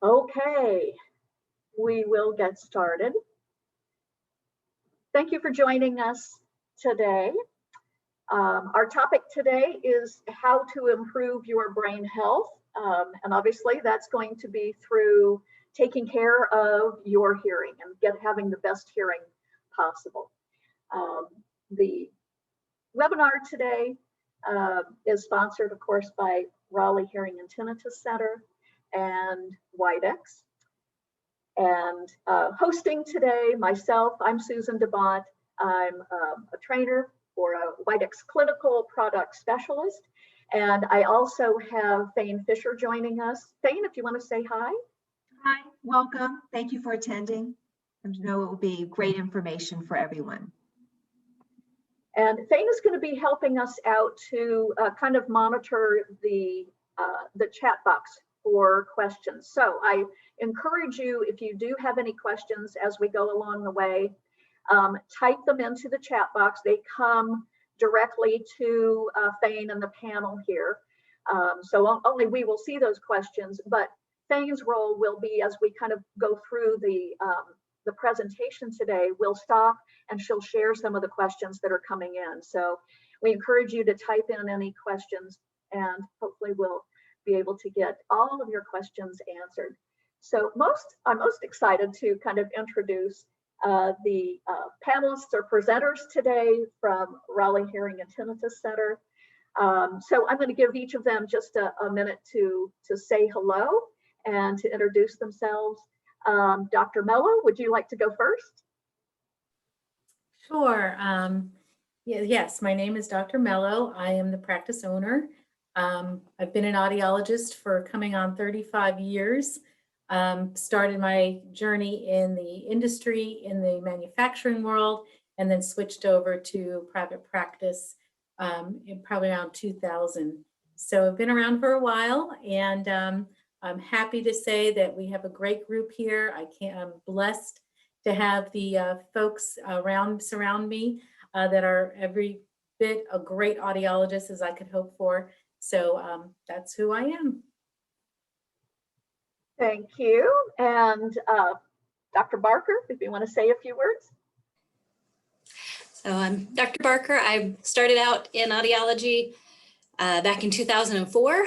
Okay, we will get started. Thank you for joining us today. Our topic today is how to improve your brain health. And obviously that's going to be through taking care of your hearing and having the best hearing possible. The webinar today is sponsored, of course, by Raleigh Hearing and Tinnitus Center and Widex. And hosting today, myself, I'm Susan Bondt. I'm a trainer for a Widex clinical product specialist. And I also have Thane Fisher joining us. Thane, if you want to say hi. Hi, welcome. Thank you for attending. I know it will be great information for everyone. And Thane is going to be helping us out to kind of monitor the chat box for questions. So I encourage you, if you do have any questions as we go along the way, type them into the chat box. They come directly to Thane and the panel here. So only we will see those questions, but Thane's role will be, as we kind of go through the presentation today, we'll stop and she'll share some of the questions that are coming in. So we encourage you to type in any questions and hopefully we'll be able to get all of your questions answered. So I'm most excited to kind of introduce the panelists or presenters today from Raleigh Hearing and Tinnitus Center. So I'm going to give each of them just a minute to say hello and to introduce themselves. Dr. Mello, would you like to go first? Sure. Yes, my name is Dr. Mello. I am the practice owner. I've been an audiologist for coming on 35 years. Started my journey in the industry, in the manufacturing world, and then switched over to private practice in probably around 2000. So I've been around for a while, and I'm happy to say that we have a great group here. I'm blessed to have the folks surround me that are every bit a great audiologist as I could hope for. So that's who I am. Thank you. And Dr. Barker, if you want to say a few words. So I'm Dr. Barker. I started out in audiology back in 2004.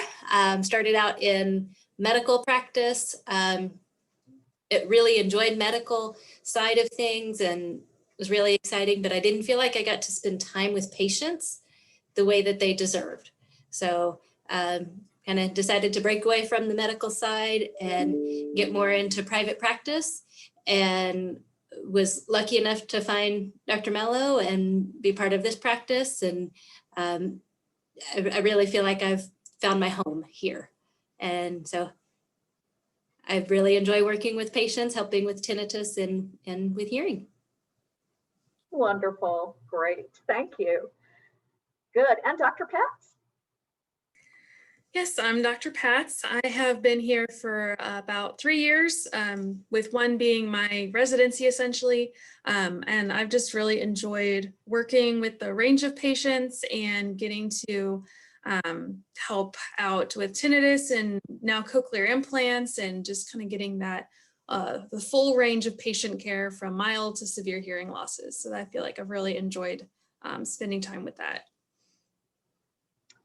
Started out in medical practice. It really enjoyed medical side of things and was really exciting, but I didn't feel like I got to spend time with patients the way that they deserved. So kind of decided to break away from the medical side and get more into private practice, and was lucky enough to find Dr. Mello and be part of this practice. And I really feel like I've found my home here. And so I really enjoy working with patients, helping with tinnitus and with hearing. Wonderful, great, thank you. Good, and Dr. Patz? Yes, I'm Dr. Patz. I have been here for about 3 years, with one being my residency essentially. And I've just really enjoyed working with the range of patients and getting to help out with tinnitus and now cochlear implants, and just kind of getting that the full range of patient care from mild to severe hearing losses. So I feel like I've really enjoyed spending time with that.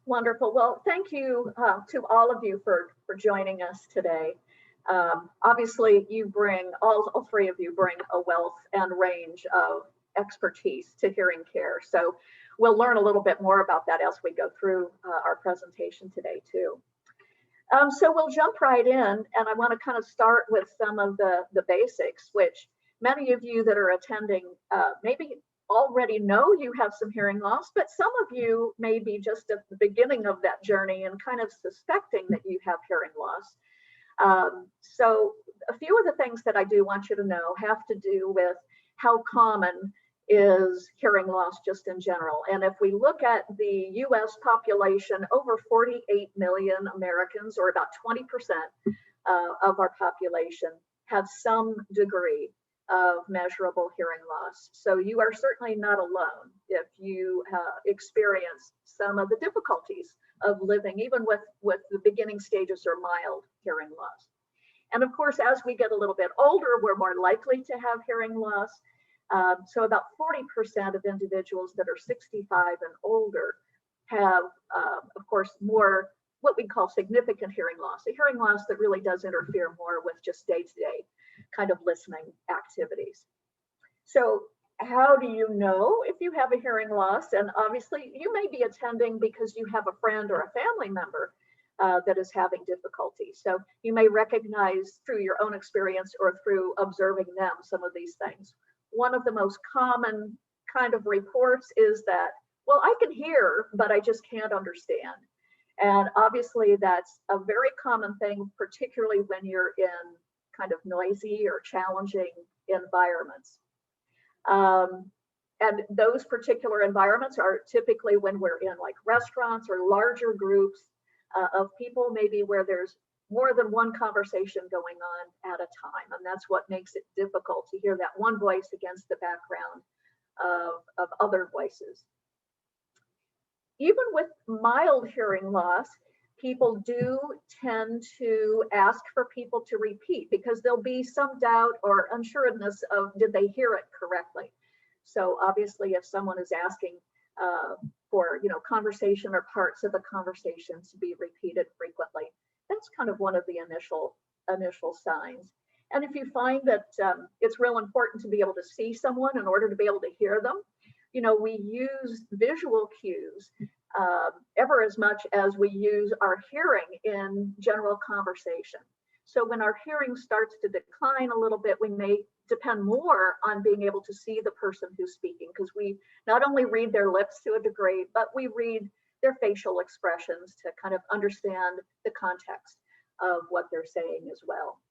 Wonderful. Well, thank you to all of you for joining us today. Obviously, you bring, all three of you bring a wealth and range of expertise to hearing care. So we'll learn a little bit more about that as we go through our presentation today too. So we'll jump right in, and I want to kind of start with some of the basics, which many of you that are attending maybe already know you have some hearing loss, but some of you may be just at the beginning of that journey and kind of suspecting that you have hearing loss. So a few of the things that I do want you to know have to do with how common is hearing loss just in general. And if we look at the US population, over 48 million Americans, or about 20% of our population, have some degree of measurable hearing loss. So you are certainly not alone if you experience some of the difficulties of living, even with the beginning stages or mild hearing loss. And of course, as we get a little bit older, we're more likely to have hearing loss. So about 40% of individuals that are 65 and older have, of course, more what we call significant hearing loss, a hearing loss that really does interfere more with just day-to-day kind of listening activities. So how do you know if you have a hearing loss? And obviously you may be attending because you have a friend or a family member that is having difficulty. So you may recognize through your own experience or through observing them some of these things. One of the most common kind of reports is that, well, I can hear, but I just can't understand. And obviously that's a very common thing, particularly when you're in kind of noisy or challenging environments. And those particular environments are typically when we're in like restaurants or larger groups of people, maybe where there's more than one conversation going on at a time. And that's what makes it difficult to hear that one voice against the background of other voices. Even with mild hearing loss, people do tend to ask for people to repeat because there'll be some doubt or unsureness of did they hear it correctly. So obviously, if someone is asking for conversation or parts of a conversation to be repeated frequently, that's kind of one of the initial signs. And if you find that it's real important to be able to see someone in order to be able to hear them, we use visual cues ever as much as we use our hearing in general conversation. So when our hearing starts to decline a little bit, we may depend more on being able to see the person who's speaking, because we not only read their lips to a degree, but we read their facial expressions to kind of understand the context of what they're saying as well.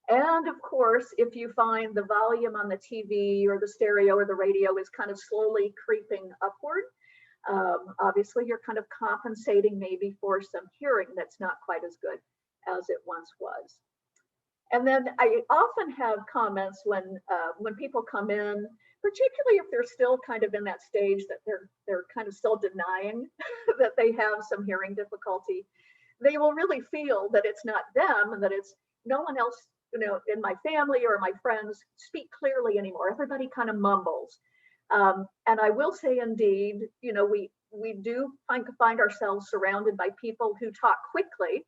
And of course, if you find the volume on the TV or the stereo or the radio is kind of slowly creeping upward, obviously you're kind of compensating maybe for some hearing that's not quite as good as it once was. And then I often have comments when people come in, particularly if they're still kind of in that stage that they're kind of still denying that they have some hearing difficulty. They will really feel that it's not them and that it's no one else, in my family or my friends speak clearly anymore. Everybody kind of mumbles. And I will say, indeed, we do find ourselves surrounded by people who talk quickly,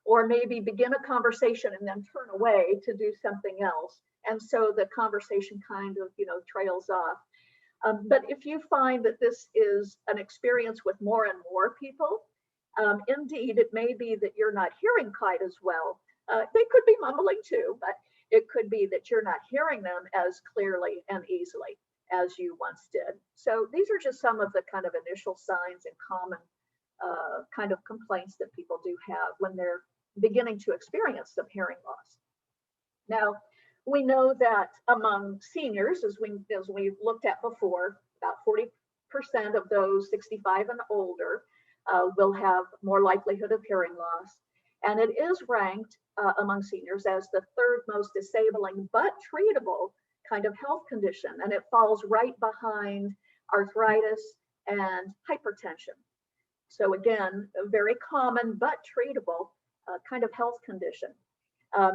or maybe begin a conversation and then turn away to do something else. And so the conversation kind of, trails off. But if you find that this is an experience with more and more people, indeed, it may be that you're not hearing quite as well. They could be mumbling too, but it could be that you're not hearing them as clearly and easily as you once did. So these are just some of the kind of initial signs and common kind of complaints that people do have when they're beginning to experience some hearing loss. Now, we know that among seniors, as we've looked at before, about 40% of those 65 and older will have more likelihood of hearing loss. And it is ranked among seniors as the third most disabling but treatable kind of health condition. And it falls right behind arthritis and hypertension. So again, a very common but treatable kind of health condition.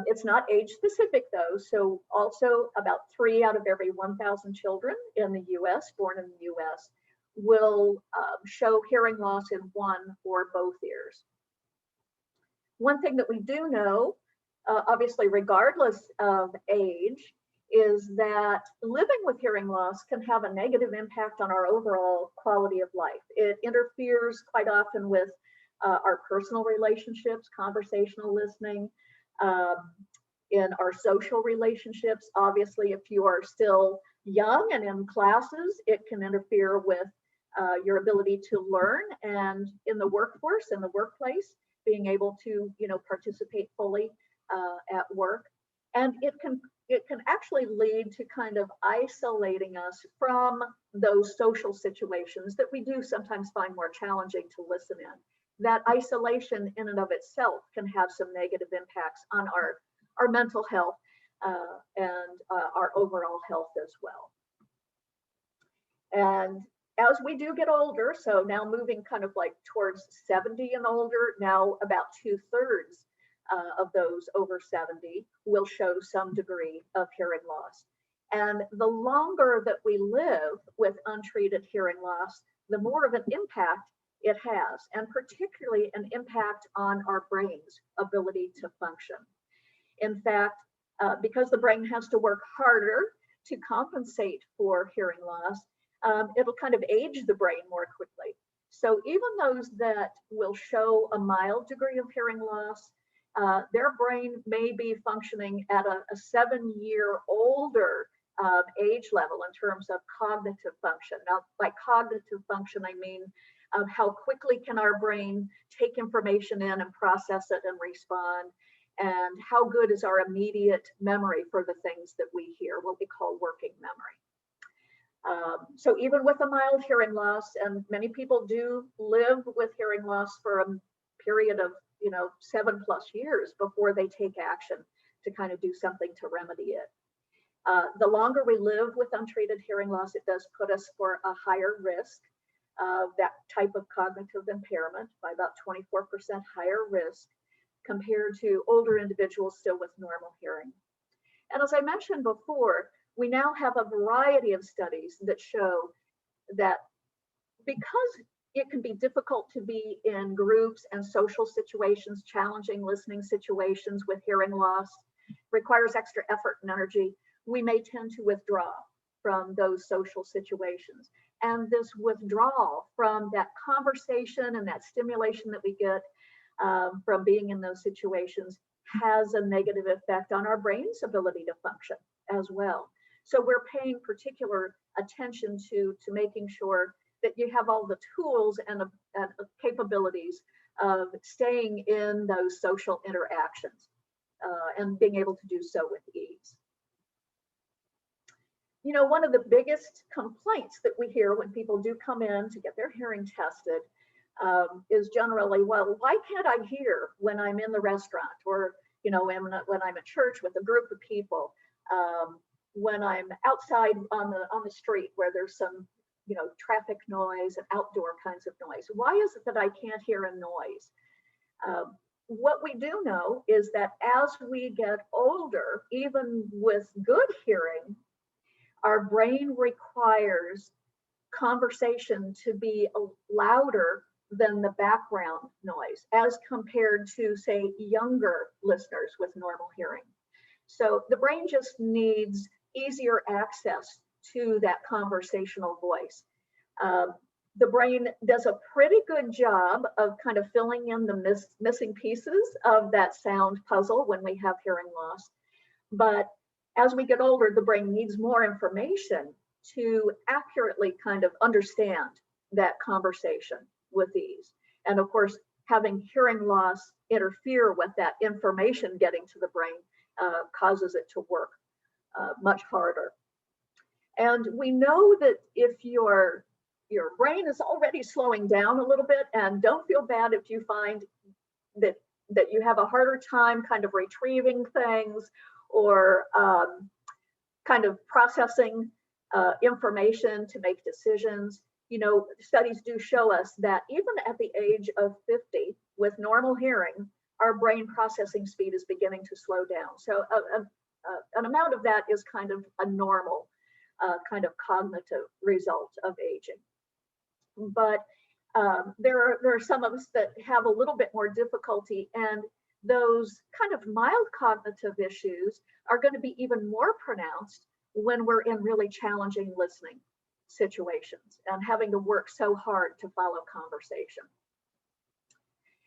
It's not age specific though. So also about 3 out of every 1,000 children in the US, born in the US, will show hearing loss in one or both ears. One thing that we do know, obviously regardless of age, is that living with hearing loss can have a negative impact on our overall quality of life. It interferes quite often with our personal relationships, conversational listening, in our social relationships. Obviously, if you are still young and in classes, it can interfere with your ability to learn, and in the workforce, in the workplace, being able to participate fully at work. And it can actually lead to kind of isolating us from those social situations that we do sometimes find more challenging to listen in. That isolation in and of itself can have some negative impacts on our mental health and our overall health as well. And as we do get older, so now moving kind of like towards 70 and older, now about 2/3 of those over 70 will show some degree of hearing loss. And the longer that we live with untreated hearing loss, the more of an impact it has, and particularly an impact on our brain's ability to function. In fact, because the brain has to work harder to compensate for hearing loss, it'll kind of age the brain more quickly. So even those that will show a mild degree of hearing loss, their brain may be functioning at a 7-year older age level in terms of cognitive function. Now, by cognitive function, I mean how quickly can our brain take information in and process it and respond, and how good is our immediate memory for the things that we hear, what we call working memory. So even with a mild hearing loss, and many people do live with hearing loss for a period of 7+ years before they take action to kind of do something to remedy it. The longer we live with untreated hearing loss, it does put us for a higher risk of that type of cognitive impairment, by about 24% higher risk compared to older individuals still with normal hearing. And as I mentioned before, we now have a variety of studies that show that because it can be difficult to be in groups and social situations, challenging listening situations with hearing loss, requires extra effort and energy, we may tend to withdraw from those social situations. And this withdrawal from that conversation and that stimulation that we get from being in those situations has a negative effect on our brain's ability to function as well. So we're paying particular attention to making sure that you have all the tools and capabilities of staying in those social interactions and being able to do so with ease. One of the biggest complaints that we hear when people do come in to get their hearing tested is generally, well, why can't I hear when I'm in the restaurant, or when I'm at church with a group of people, when I'm outside on the street where there's some traffic noise and outdoor kinds of noise. Why is it that I can't hear a noise? What we do know is that as we get older, even with good hearing, our brain requires conversation to be louder than the background noise as compared to, say, younger listeners with normal hearing. So the brain just needs easier access to that conversational voice. The brain does a pretty good job of kind of filling in the missing pieces of that sound puzzle when we have hearing loss. But as we get older, the brain needs more information to accurately kind of understand that conversation with ease. And of course, having hearing loss interfere with that information getting to the brain causes it to work much harder. And we know that if your brain is already slowing down a little bit, and don't feel bad if you find that you have a harder time kind of retrieving things or kind of processing information to make decisions. Studies do show us that even at the age of 50 with normal hearing, our brain processing speed is beginning to slow down. So an amount of that is kind of a normal kind of cognitive result of aging. But there are some of us that have a little bit more difficulty, and those kind of mild cognitive issues are going to be even more pronounced when we're in really challenging listening situations and having to work so hard to follow conversation.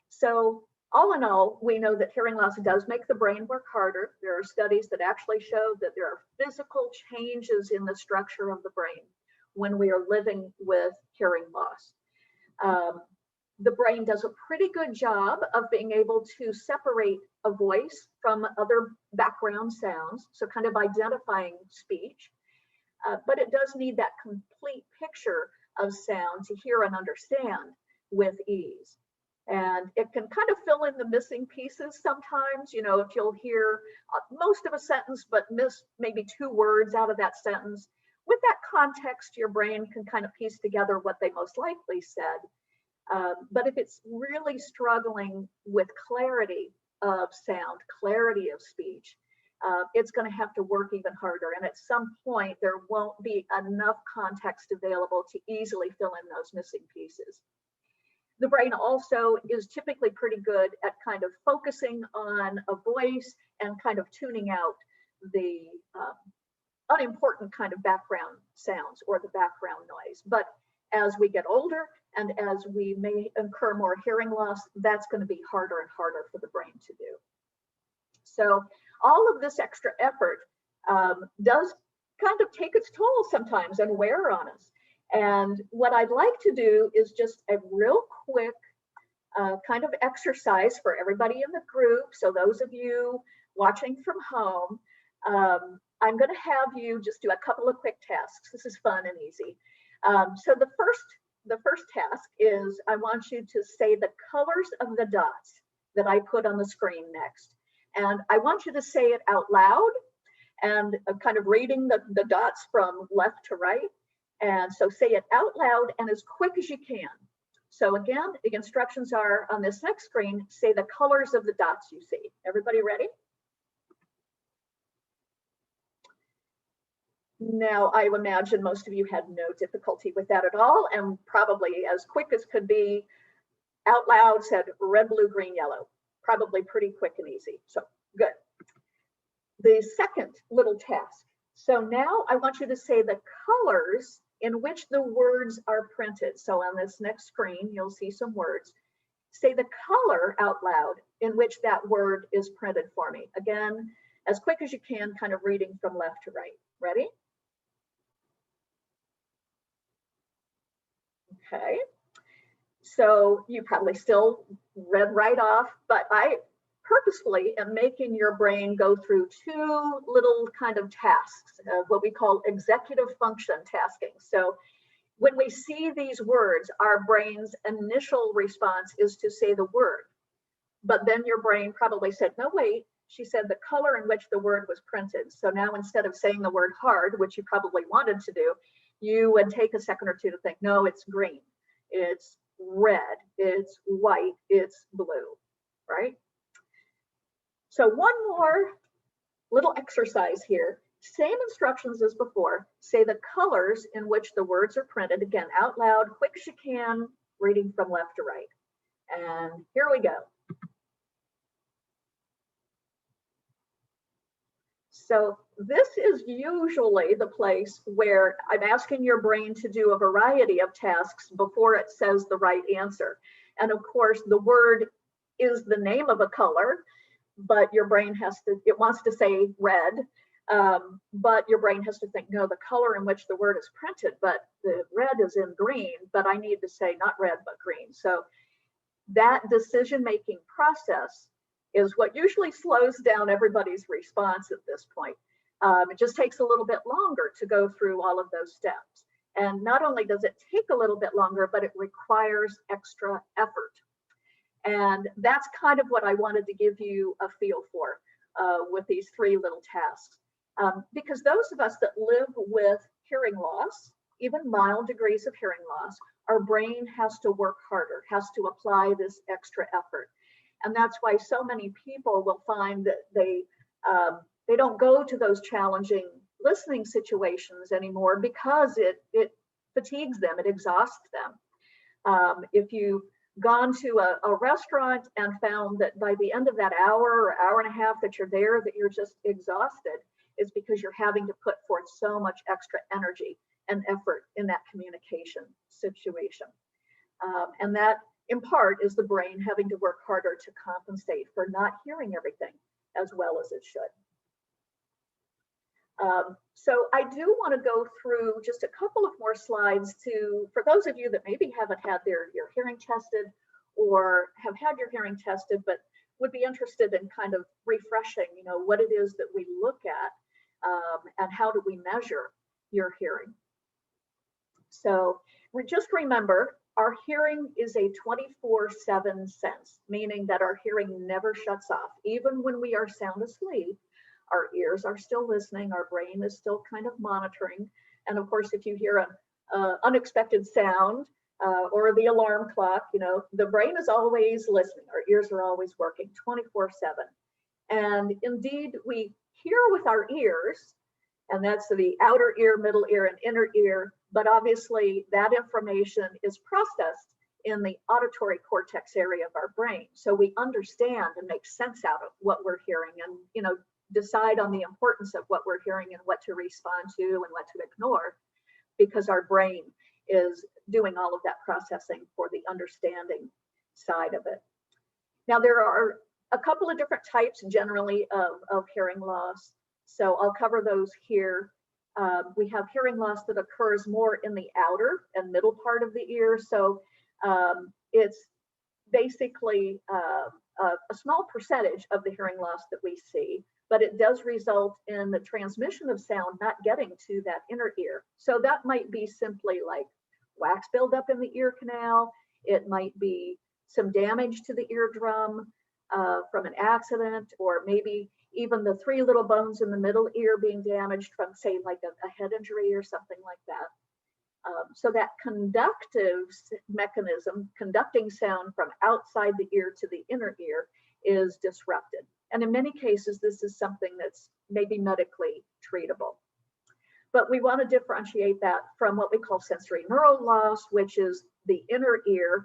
So all in all, we know that hearing loss does make the brain work harder. There are studies that actually show that there are physical changes in the structure of the brain when we are living with hearing loss. The brain does a pretty good job of being able to separate a voice from other background sounds, so kind of identifying speech. But it does need that complete picture of sound to hear and understand with ease. And it can kind of fill in the missing pieces sometimes. If you'll hear most of a sentence but miss maybe 2 words out of that sentence, with that context, your brain can kind of piece together what they most likely said. But if it's really struggling with clarity, of sound, clarity of speech, it's going to have to work even harder. And at some point, there won't be enough context available to easily fill in those missing pieces. The brain also is typically pretty good at kind of focusing on a voice and kind of tuning out the unimportant kind of background sounds or the background noise. But as we get older and as we may incur more hearing loss, that's going to be harder and harder for the brain to do. So all of this extra effort does kind of take its toll sometimes and wear on us. And what I'd like to do is just a real quick kind of exercise for everybody in the group. So those of you watching from home, I'm going to have you just do a couple of quick tasks. This is fun and easy. So the first task is I want you to say the colors of the dots that I put on the screen next. And I want you to say it out loud and kind of reading the dots from left to right. And so say it out loud and as quick as you can. So again, the instructions are on this next screen, say the colors of the dots you see. Everybody ready? Now, I imagine most of you had no difficulty with that at all, and probably as quick as could be, out loud said red, blue, green, yellow. Probably pretty quick and easy. So good. The second little task. So now I want you to say the colors in which the words are printed. So on this next screen, you'll see some words. Say the color out loud in which that word is printed for me. Again, as quick as you can, kind of reading from left to right. Ready? Okay. So you probably still read right off, but I purposefully am making your brain go through two little kind of tasks, what we call executive function tasking. So when we see these words, our brain's initial response is to say the word. But then your brain probably said, no, wait, she said the color in which the word was printed. So now instead of saying the word hard, which you probably wanted to do, you would take a second or two to think, no, it's green, it's red, it's white, it's blue, right? So one more little exercise here. Same instructions as before. Say the colors in which the words are printed, again, out loud, quick as you can, reading from left to right. And here we go. So this is usually the place where I'm asking your brain to do a variety of tasks before it says the right answer. And of course, the word is the name of a color, but your brain has to, it wants to say red, but your brain has to think, no, the color in which the word is printed, but the red is in green, but I need to say not red, but green. So that decision-making process is what usually slows down everybody's response at this point. It just takes a little bit longer to go through all of those steps. And not only does it take a little bit longer, but it requires extra effort. And that's kind of what I wanted to give you a feel for with these three little tasks. Because those of us that live with hearing loss, even mild degrees of hearing loss, our brain has to work harder, has to apply this extra effort. And that's why so many people will find that they don't go to those challenging listening situations anymore because it fatigues them, it exhausts them. If you've gone to a restaurant and found that by the end of that hour or hour and a half that you're there, that you're just exhausted, it's because you're having to put forth so much extra energy and effort in that communication situation. And that, in part, is the brain having to work harder to compensate for not hearing everything as well as it should. So I do want to go through just a couple of more slides for those of you that maybe haven't had your hearing tested or have had your hearing tested, but would be interested in kind of refreshing, what it is that we look at and how do we measure your hearing. So just remember, our hearing is a 24/7 sense, meaning that our hearing never shuts off. Even when we are sound asleep, our ears are still listening, our brain is still kind of monitoring. And of course, if you hear an unexpected sound, or the alarm clock. You know, the brain is always listening. Our ears are always working 24/7. And indeed, we hear with our ears, and that's the outer ear, middle ear, and inner ear. But obviously, that information is processed in the auditory cortex area of our brain. So we understand and make sense out of what we're hearing, and, you know, decide on the importance of what we're hearing and what to respond to and what to ignore, because our brain is doing all of that processing for the understanding side of it. Now, there are a couple of different types generally of hearing loss. So I'll cover those here. We have hearing loss that occurs more in the outer and middle part of the ear. So it's basically a small percentage of the hearing loss that we see, but it does result in the transmission of sound not getting to that inner ear. So that might be simply like wax buildup in the ear canal. It might be some damage to the eardrum from an accident, or maybe even the 3 little bones in the middle ear being damaged from, say, like a head injury or something like that. So that conductive mechanism, conducting sound from outside the ear to the inner ear, is disrupted. And in many cases, this is something that's maybe medically treatable. But we want to differentiate that from what we call sensory neural loss, which is the inner ear,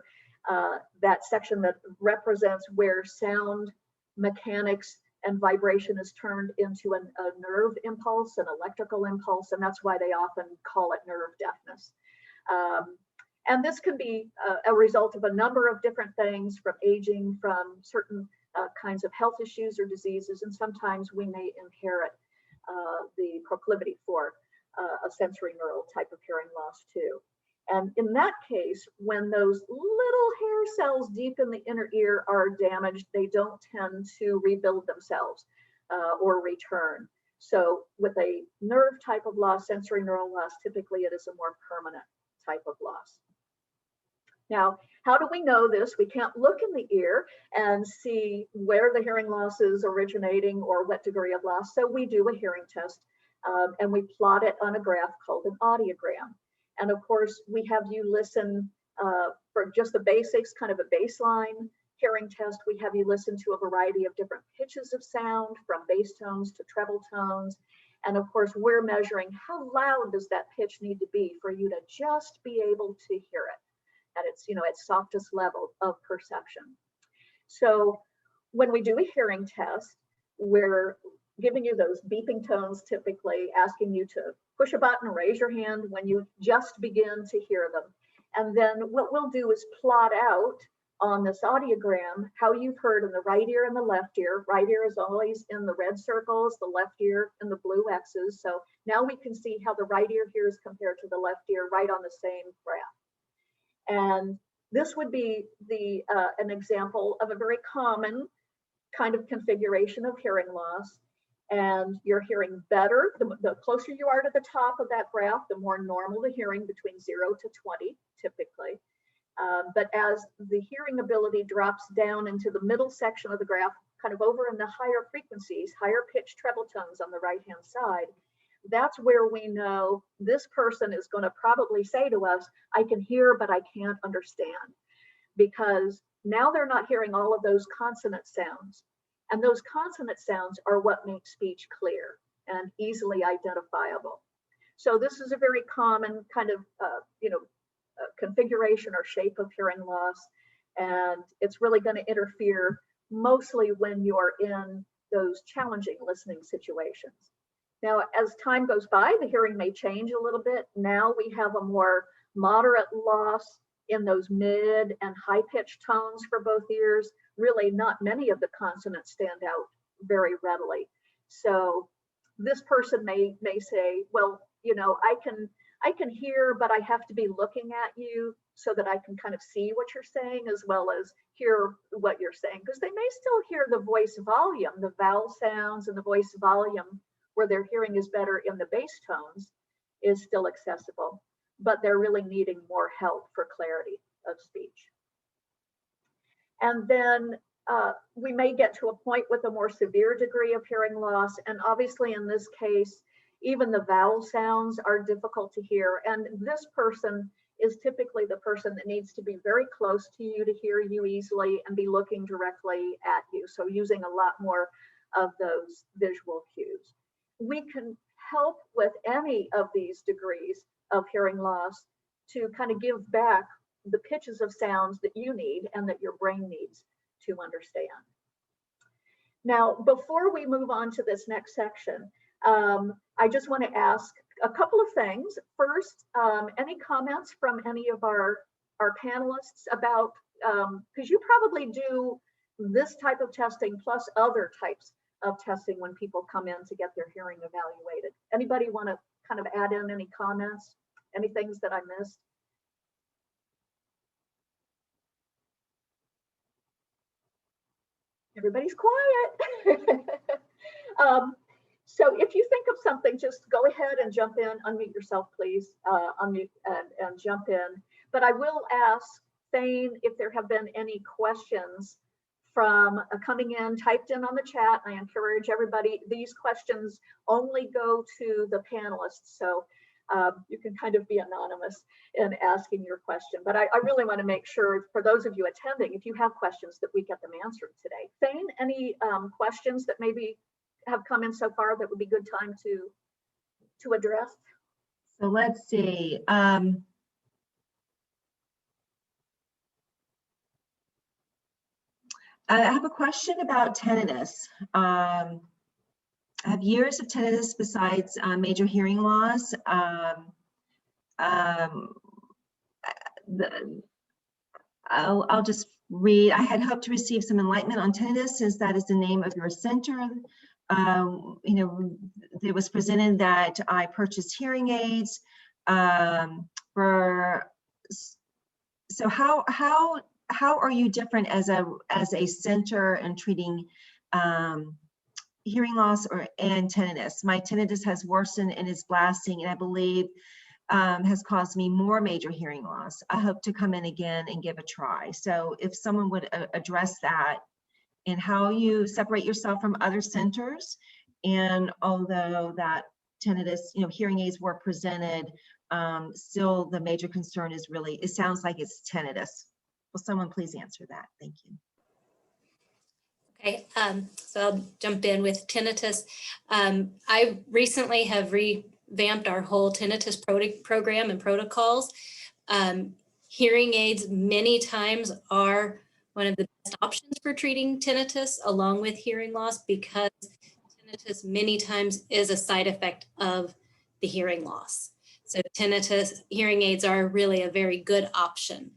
that section that represents where sound mechanics and vibration is turned into a nerve impulse, an electrical impulse, and that's why they often call it nerve deafness. And this can be a result of a number of different things, from aging, from certain kinds of health issues or diseases, and sometimes we may inherit the proclivity for a sensory neural type of hearing loss too. And in that case, when those little hair cells deep in the inner ear are damaged, they don't tend to rebuild themselves or return. So with a nerve type of loss, sensory neural loss, typically it is a more permanent type of loss. Now, how do we know this? We can't look in the ear and see where the hearing loss is originating or what degree of loss. So we do a hearing test and we plot it on a graph called an audiogram. And of course, we have you listen for just the basics, kind of a baseline hearing test. We have you listen to a variety of different pitches of sound, from bass tones to treble tones. And of course, we're measuring how loud does that pitch need to be for you to just be able to hear it at its, its softest level of perception. So when we do a hearing test, we're giving you those beeping tones, typically asking you to push a button, raise your hand when you just begin to hear them. And then what we'll do is plot out on this audiogram how you've heard in the right ear and the left ear. Right ear is always in the red circles, the left ear in the blue X's. So now we can see how the right ear hears compared to the left ear right on the same graph. And this would be an example of a very common kind of configuration of hearing loss. And you're hearing better. The closer you are to the top of that graph, the more normal the hearing, between 0 to 20, typically. But as the hearing ability drops down into the middle section of the graph, kind of over in the higher frequencies, higher pitched treble tones on the right-hand side, that's where we know this person is going to probably say to us, I can hear, but I can't understand. Because now they're not hearing all of those consonant sounds. And those consonant sounds are what make speech clear and easily identifiable. So this is a very common kind of, configuration or shape of hearing loss. And it's really going to interfere mostly when you're in those challenging listening situations. Now, as time goes by, the hearing may change a little bit. Now we have a more moderate loss in those mid and high pitched tones for both ears. Really not many of the consonants stand out very readily. So this person may say, well, I can hear, but I have to be looking at you so that I can kind of see what you're saying as well as hear what you're saying, because they may still hear the voice volume, the vowel sounds and the voice volume where their hearing is better in the bass tones is still accessible, but they're really needing more help for clarity of speech. And then we may get to a point with a more severe degree of hearing loss. And obviously in this case, even the vowel sounds are difficult to hear. And this person is typically the person that needs to be very close to you to hear you easily and be looking directly at you. So using a lot more of those visual cues. We can help with any of these degrees of hearing loss to kind of give back the pitches of sounds that you need and that your brain needs to understand. Now, before we move on to this next section, I just want to ask a couple of things. First, any comments from any of our panelists about, because you probably do this type of testing plus other types of testing when people come in to get their hearing evaluated. Anybody want to kind of add in any comments, any things that I missed? Everybody's quiet. So if you think of something, just go ahead and jump in, unmute yourself, please, unmute and jump in. But I will ask Thane if there have been any questions from coming in, typed in on the chat. I encourage everybody, these questions only go to the panelists. So you can kind of be anonymous in asking your question. But I really want to make sure for those of you attending, if you have questions, that we get them answered today. Thane, any questions that maybe have come in so far that would be good time to address? So let's see. I have a question about tinnitus. I have years of tinnitus besides major hearing loss. I'll just read. I had hoped to receive some enlightenment on tinnitus, since that is the name of your center. You know, it was presented that I purchased hearing aids. So how are you different as a center in treating hearing loss and tinnitus? My tinnitus has worsened and is blasting, and I believe has caused me more major hearing loss. I hope to come in again and give a try. So if someone would address that, and how you separate yourself from other centers, and although that tinnitus, you know, hearing aids were presented, still the major concern is really, it sounds like it's tinnitus. Will someone please answer that? Thank you. Okay, so I'll jump in with tinnitus. I recently have revamped our whole tinnitus program and protocols. Hearing aids many times are one of the best options for treating tinnitus along with hearing loss, because tinnitus many times is a side effect of the hearing loss. So tinnitus hearing aids are really a very good option.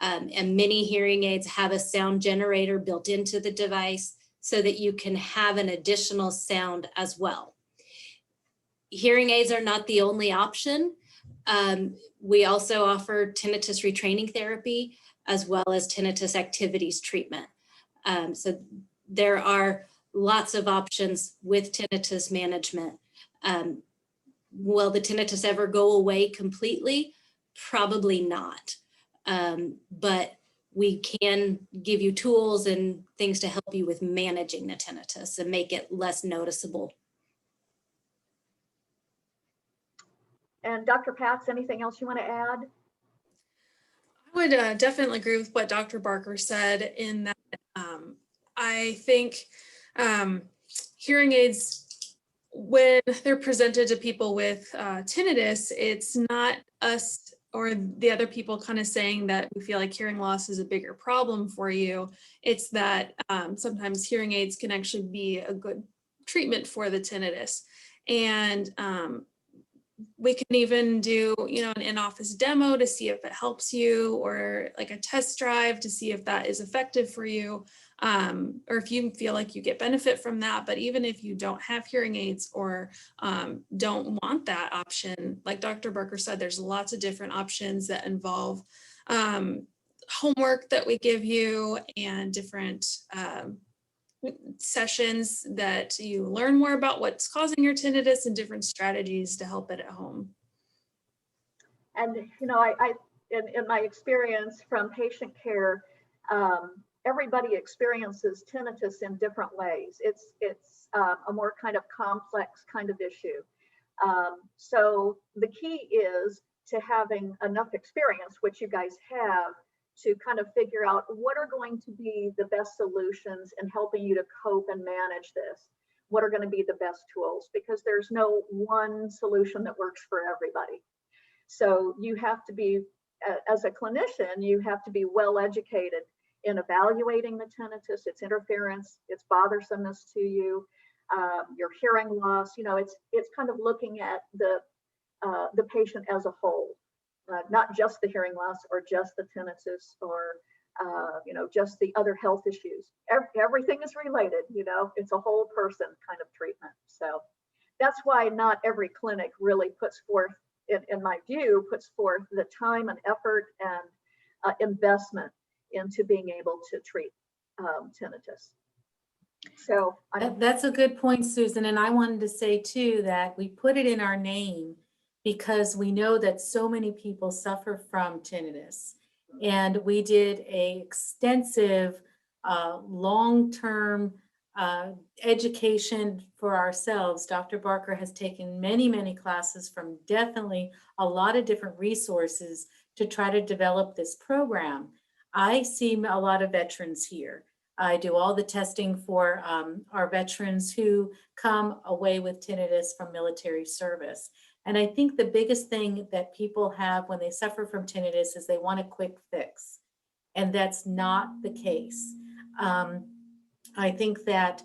And many hearing aids have a sound generator built into the device so that you can have an additional sound as well. Hearing aids are not the only option. We also offer tinnitus retraining therapy as well as tinnitus activities treatment. So there are lots of options with tinnitus management. Will the tinnitus ever go away completely? Probably not. But we can give you tools and things to help you with managing the tinnitus and make it less noticeable. And Dr. Patz, anything else you want to add? I would definitely agree with what Dr. Barker said, in that I think hearing aids, when they're presented to people with tinnitus, it's not us or the other people kind of saying that we feel like hearing loss is a bigger problem for you. It's that sometimes hearing aids can actually be a good treatment for the tinnitus. And we can even do, you know, an in-office demo to see if it helps you, or like a test drive to see if that is effective for you, or if you feel like you get benefit from that. But even if you don't have hearing aids or don't want that option, like Dr. Barker said, there's lots of different options that involve homework that we give you and different sessions that you learn more about what's causing your tinnitus and different strategies to help it at home. And you know, in my experience from patient care, everybody experiences tinnitus in different ways. It's a more kind of complex kind of issue. So the key is to having enough experience, which you guys have, to kind of figure out what are going to be the best solutions in helping you to cope and manage this. What are going to be the best tools? Because there's no one solution that works for everybody. So you have to be, as a clinician, you have to be well educated in evaluating the tinnitus, its interference, its bothersomeness to you, your hearing loss. You know, it's kind of looking at the patient as a whole, not just the hearing loss or just the tinnitus or you know, just the other health issues. Everything is related. You know, it's a whole person kind of treatment. So that's why not every clinic really puts forth, in my view, puts forth the time and effort and investment into being able to treat tinnitus. So That's a good point, Susan. And I wanted to say too that we put it in our name because we know that so many people suffer from tinnitus. And we did an extensive long-term education for ourselves. Dr. Barker has taken many, many classes from definitely a lot of different resources to try to develop this program. I see a lot of veterans here. I do all the testing for our veterans who come away with tinnitus from military service. And I think the biggest thing that people have when they suffer from tinnitus is they want a quick fix. And that's not the case. I think that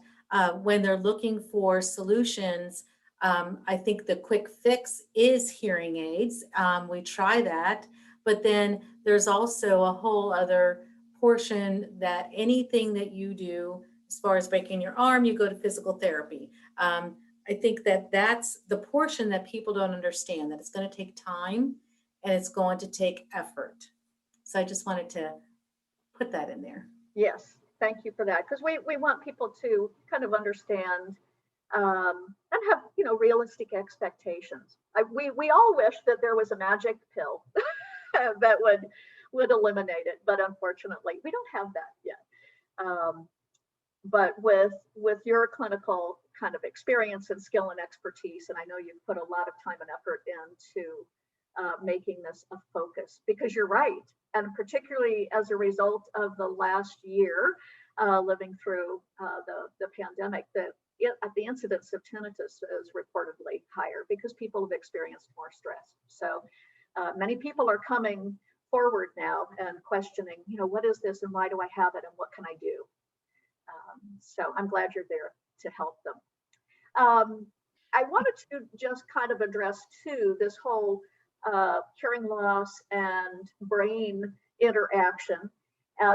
when they're looking for solutions, I think the quick fix is hearing aids. We try that, but then there's also a whole other portion that anything that you do, as far as breaking your arm, you go to physical therapy. I think that that's the portion that people don't understand, that it's going to take time and it's going to take effort. So I just wanted to put that in there. yes, thank you for that, because we want people to kind of understand and have, you know, realistic expectations. We all wish that there was a magic pill that would eliminate it, but unfortunately we don't have that yet. But with your clinical kind of experience and skill and expertise, and I know you've put a lot of time and effort into making this a focus, because you're right, and particularly as a result of the last year living through the pandemic, the incidence of tinnitus is reportedly higher because people have experienced more stress. So many people are coming forward now and questioning, you know, what is this and why do I have it and what can I do? So I'm glad you're there to help them. I wanted to just kind of address too this whole hearing loss and brain interaction,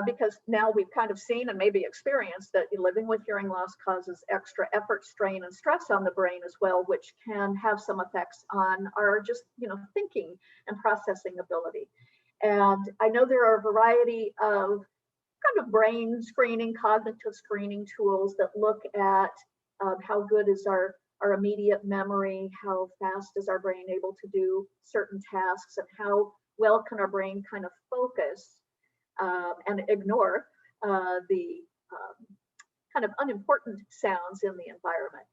because now we've kind of seen and maybe experienced that living with hearing loss causes extra effort, strain, and stress on the brain as well, which can have some effects on our just, you know, thinking and processing ability. And I know there are a variety of kind of brain screening, cognitive screening tools that look at how good is our immediate memory, how fast is our brain able to do certain tasks, and how well can our brain kind of focus and ignore the kind of unimportant sounds in the environment.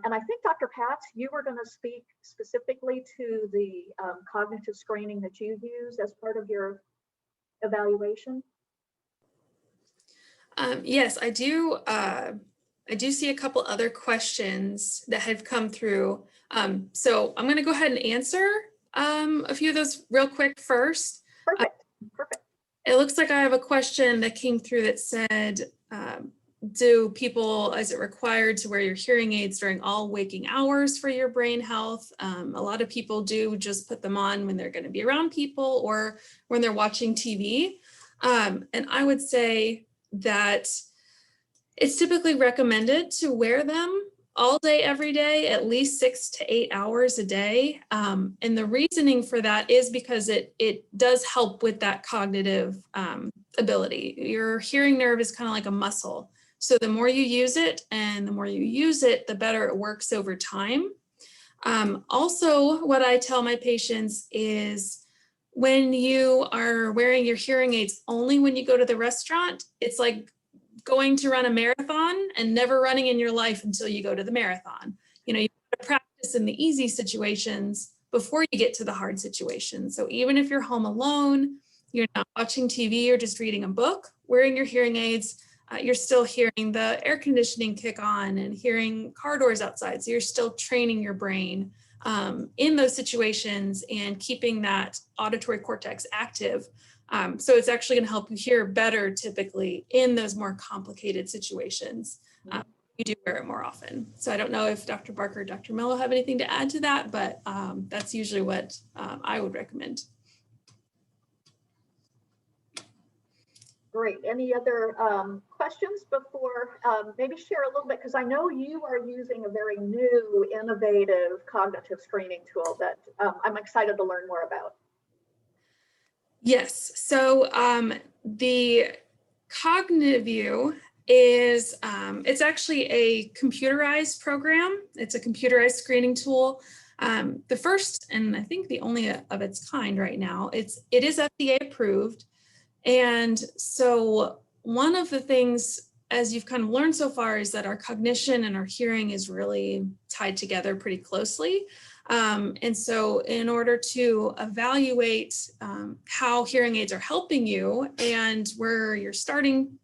And I think, Dr. Patz, you were going to speak specifically to the cognitive screening that you use as part of your evaluation. Yes, I do. I do see a couple other questions that have come through. So I'm going to go ahead and answer a few of those real quick first. Perfect. Perfect. It looks like I have a question that came through that said, do people, is it required to wear your hearing aids during all waking hours for your brain health? A lot of people do just put them on when they're going to be around people or when they're watching TV. And I would say that it's typically recommended to wear them all day, every day, at least 6 to 8 hours a day. And the reasoning for that is because it does help with that cognitive ability. Your hearing nerve is kind of like a muscle. So the more you use it and the more you use it, the better it works over time. Also, what I tell my patients is when you are wearing your hearing aids only when you go to the restaurant, it's like going to run a marathon and never running in your life until you go to the marathon. You know, you practice in the easy situations before you get to the hard situation. So even if you're home alone, you're not watching TV or just reading a book, wearing your hearing aids, you're still hearing the air conditioning kick on and hearing car doors outside. So you're still training your brain in those situations and keeping that auditory cortex active. So it's actually going to help you hear better typically in those more complicated situations. You do wear it more often. So I don't know if Dr. Barker or Dr. Mello have anything to add to that, but that's usually what I would recommend. Great. Any other questions before maybe share a little bit, because I know you are using a very new, innovative cognitive screening tool that I'm excited to learn more about. Yes. So the CogniView is, it's actually a computerized program. It's a computerized screening tool. The first, and I think the only of its kind right now, it is FDA approved. And so one of the things, as you've kind of learned so far, is that our cognition and our hearing is really tied together pretty closely. And so in order to evaluate how hearing aids are helping you and where your starting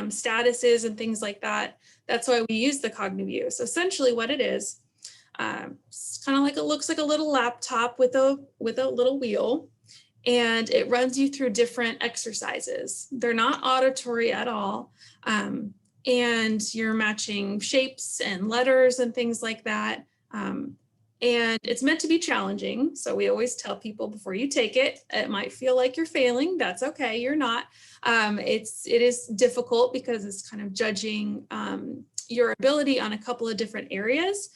status is and things like that, that's why we use the CogniView. So essentially what it is, it's kind of like, it looks like a little laptop with a little wheel. And it runs you through different exercises. They're not auditory at all. And you're matching shapes and letters and things like that. And it's meant to be challenging. So we always tell people before you take it, it might feel like you're failing. That's okay, you're not. It is difficult because it's kind of judging your ability on a couple of different areas.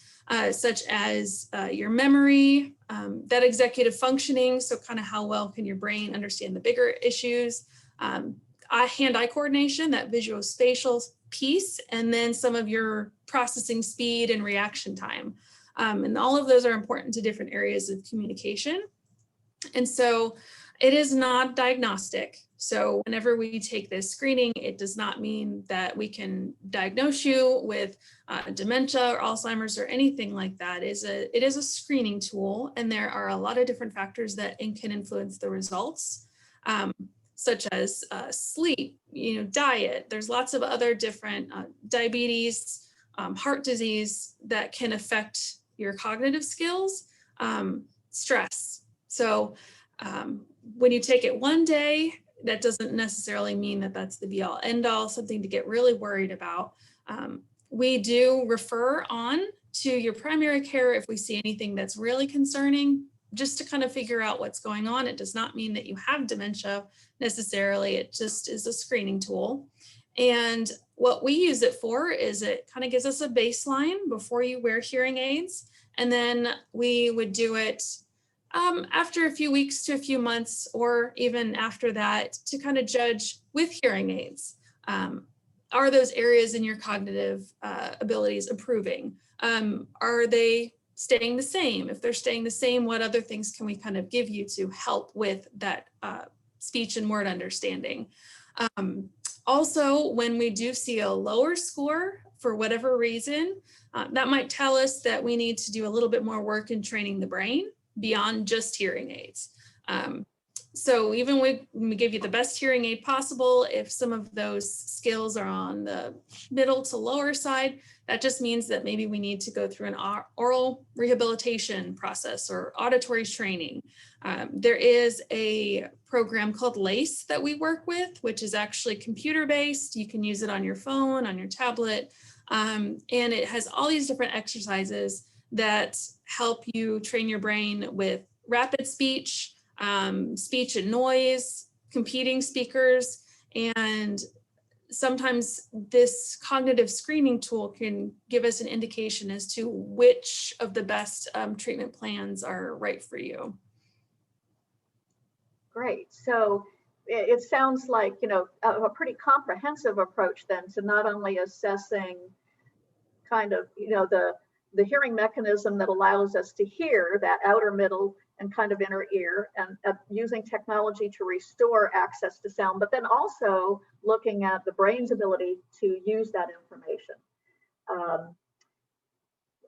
Such as your memory, that executive functioning, so kind of how well can your brain understand the bigger issues, hand-eye coordination, that visual-spatial piece, and then some of your processing speed and reaction time. And all of those are important to different areas of communication. And so it is not diagnostic. So whenever we take this screening, it does not mean that we can diagnose you with dementia or Alzheimer's or anything like that. It is a screening tool, and there are a lot of different factors that can influence the results, such as sleep, diet. There's lots of other different diabetes, heart disease that can affect your cognitive skills, stress. So when you take it one day, that doesn't necessarily mean that that's the be all end all, something to get really worried about. We do refer on to your primary care if we see anything that's really concerning, just to kind of figure out what's going on. It does not mean that you have dementia necessarily. It just is a screening tool. And what we use it for is it kind of gives us a baseline before you wear hearing aids. And then we would do it after a few weeks to a few months, or even after that, to kind of judge with hearing aids. Are those areas in your cognitive abilities improving? Are they staying the same? If they're staying the same, what other things can we kind of give you to help with that speech and word understanding? Also, when we do see a lower score for whatever reason, that might tell us that we need to do a little bit more work in training the brain beyond just hearing aids. So even when we give you the best hearing aid possible, if some of those skills are on the middle to lower side, that just means that maybe we need to go through an oral rehabilitation process or auditory training. There is a program called LACE that we work with, which is actually computer-based. You can use it on your phone, on your tablet, and it has all these different exercises that help you train your brain with rapid speech, speech and noise, competing speakers, and sometimes this cognitive screening tool can give us an indication as to which of the best treatment plans are right for you. Great. So it sounds like, a pretty comprehensive approach then to not only assessing kind of, the hearing mechanism that allows us to hear, that outer, middle, and kind of inner ear, and using technology to restore access to sound, but then also looking at the brain's ability to use that information.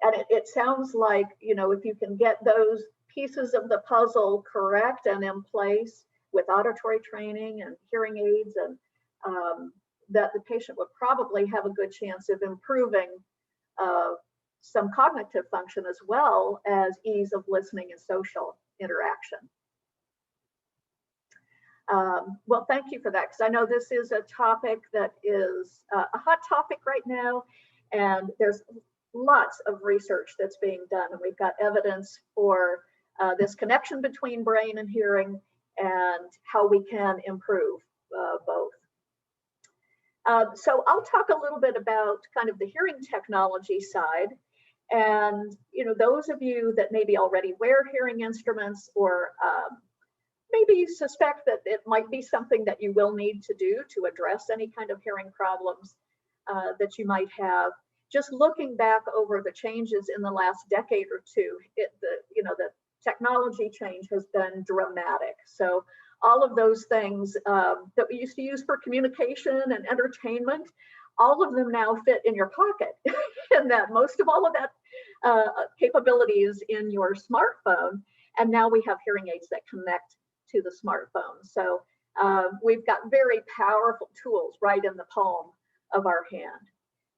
And it sounds like, if you can get those pieces of the puzzle correct and in place with auditory training and hearing aids, and that the patient would probably have a good chance of improving some cognitive function as well as ease of listening and social interaction. Well, thank you for that, because I know this is a topic that is a hot topic right now, and there's lots of research that's being done, and we've got evidence for this connection between brain and hearing and how we can improve both. So I'll talk a little bit about kind of the hearing technology side. And, you know, those of you that maybe already wear hearing instruments or maybe suspect that it might be something that you will need to do to address any kind of hearing problems that you might have. Just looking back over the changes in the last decade or two, the technology change has been dramatic. So all of those things that we used to use for communication and entertainment, all of them now fit in your pocket. And that most of all of that capability is in your smartphone. And now we have hearing aids that connect to the smartphone. So we've got very powerful tools right in the palm of our hand.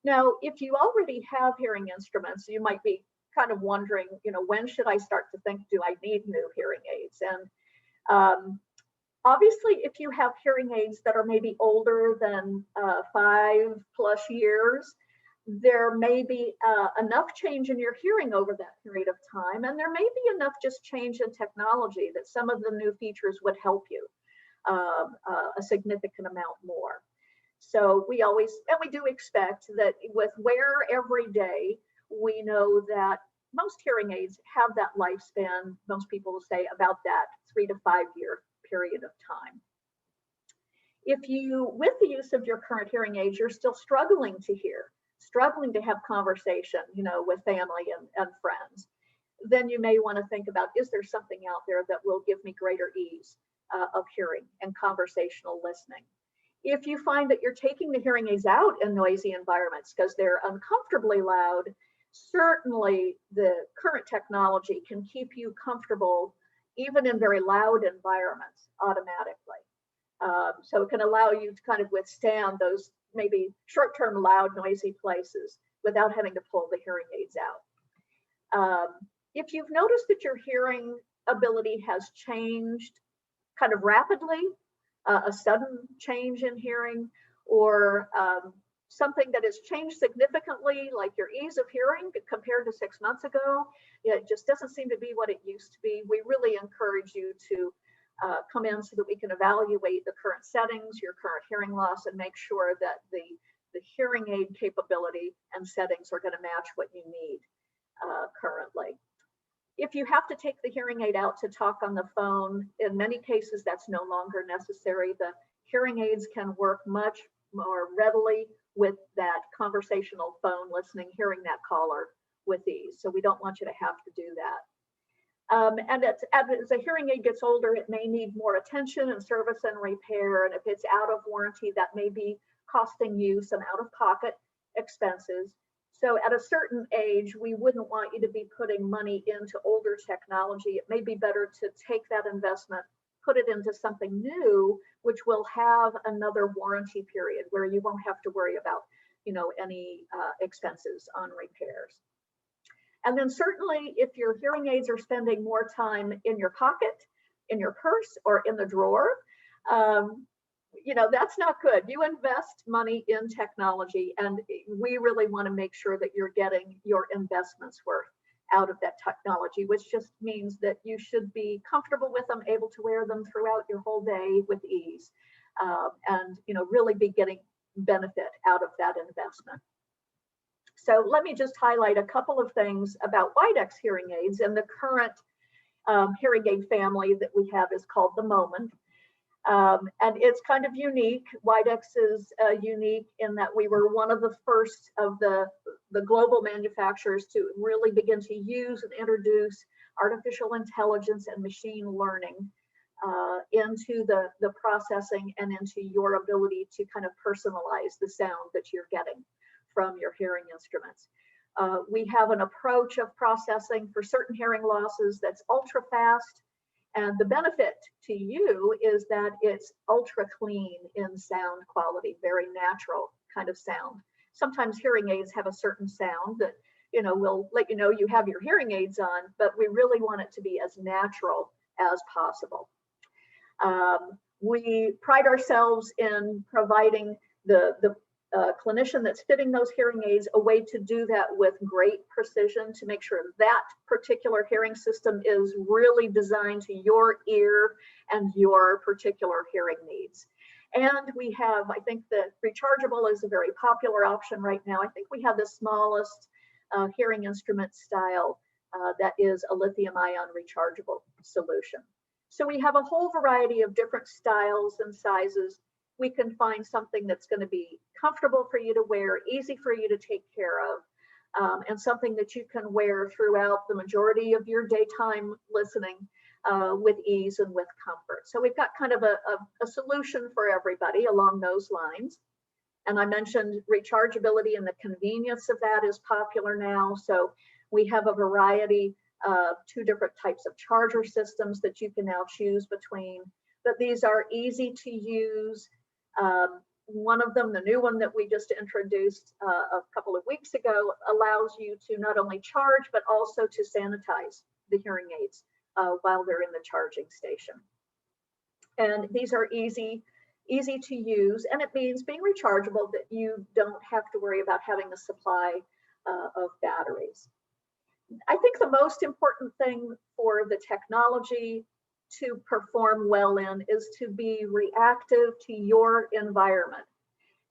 Now, if you already have hearing instruments, you might be kind of wondering, you know, when should I start to think, do I need new hearing aids? And obviously, if you have hearing aids that are maybe older than 5+ years, there may be enough change in your hearing over that period of time, and there may be enough just change in technology that some of the new features would help you a significant amount more. So we do expect that with wear every day, we know that most hearing aids have that lifespan, most people will say about that 3 to 5 year period of time. If you, with the use of your current hearing aids, you're still struggling to hear, struggling to have conversation, you know, with family and friends, then you may want to think about, is there something out there that will give me greater ease of hearing and conversational listening? If you find that you're taking the hearing aids out in noisy environments because they're uncomfortably loud, certainly the current technology can keep you comfortable even in very loud environments automatically. So it can allow you to kind of withstand those maybe short-term loud, noisy places without having to pull the hearing aids out. If you've noticed that your hearing ability has changed kind of rapidly, a sudden change in hearing, or something that has changed significantly, like your ease of hearing compared to 6 months ago, it just doesn't seem to be what it used to be, we really encourage you to come in so that we can evaluate the current settings, your current hearing loss, and make sure that the hearing aid capability and settings are going to match what you need currently. If you have to take the hearing aid out to talk on the phone, in many cases that's no longer necessary. The hearing aids can work much more readily with that conversational phone listening, hearing that caller with ease. So we don't want you to have to do that. And as a hearing aid gets older, it may need more attention and service and repair. And if it's out of warranty, that may be costing you some out-of-pocket expenses. So at a certain age, we wouldn't want you to be putting money into older technology. It may be better to take that investment, put it into something new, which will have another warranty period where you won't have to worry about, you know, any expenses on repairs. And then certainly if your hearing aids are spending more time in your pocket, in your purse, or in the drawer, you know, that's not good. You invest money in technology, and we really want to make sure that you're getting your investments worth out of that technology, which just means that you should be comfortable with them, able to wear them throughout your whole day with ease, and, you know, really be getting benefit out of that investment. So let me just highlight a couple of things about Widex hearing aids. And the current hearing aid family that we have is called the Moment. And it's kind of unique. Widex is unique in that we were one of the first of the global manufacturers to really begin to use and introduce artificial intelligence and machine learning into the processing and into your ability to kind of personalize the sound that you're getting from your hearing instruments. We have an approach of processing for certain hearing losses that's ultra fast. And the benefit to you is that it's ultra clean in sound quality, very natural kind of sound. Sometimes hearing aids have a certain sound that, will let you know you have your hearing aids on, but we really want it to be as natural as possible. We pride ourselves in providing the clinician that's fitting those hearing aids a way to do that with great precision, to make sure that particular hearing system is really designed to your ear and your particular hearing needs. And we have, I think that rechargeable is a very popular option right now. I think we have the smallest hearing instrument style that is a lithium-ion rechargeable solution. So we have a whole variety of different styles and sizes. We can find something that's going to be comfortable for you to wear, easy for you to take care of, and something that you can wear throughout the majority of your daytime listening with ease and with comfort. So we've got kind of a solution for everybody along those lines. And I mentioned rechargeability, and the convenience of that is popular now. So we have a variety of 2 different types of charger systems that you can now choose between, but these are easy to use. One of them, the new one that we just introduced a couple of weeks ago, allows you to not only charge, but also to sanitize the hearing aids while they're in the charging station. And these are easy to use, and it means being rechargeable, that you don't have to worry about having a supply of batteries. I think the most important thing for the technology to perform well in is to be reactive to your environment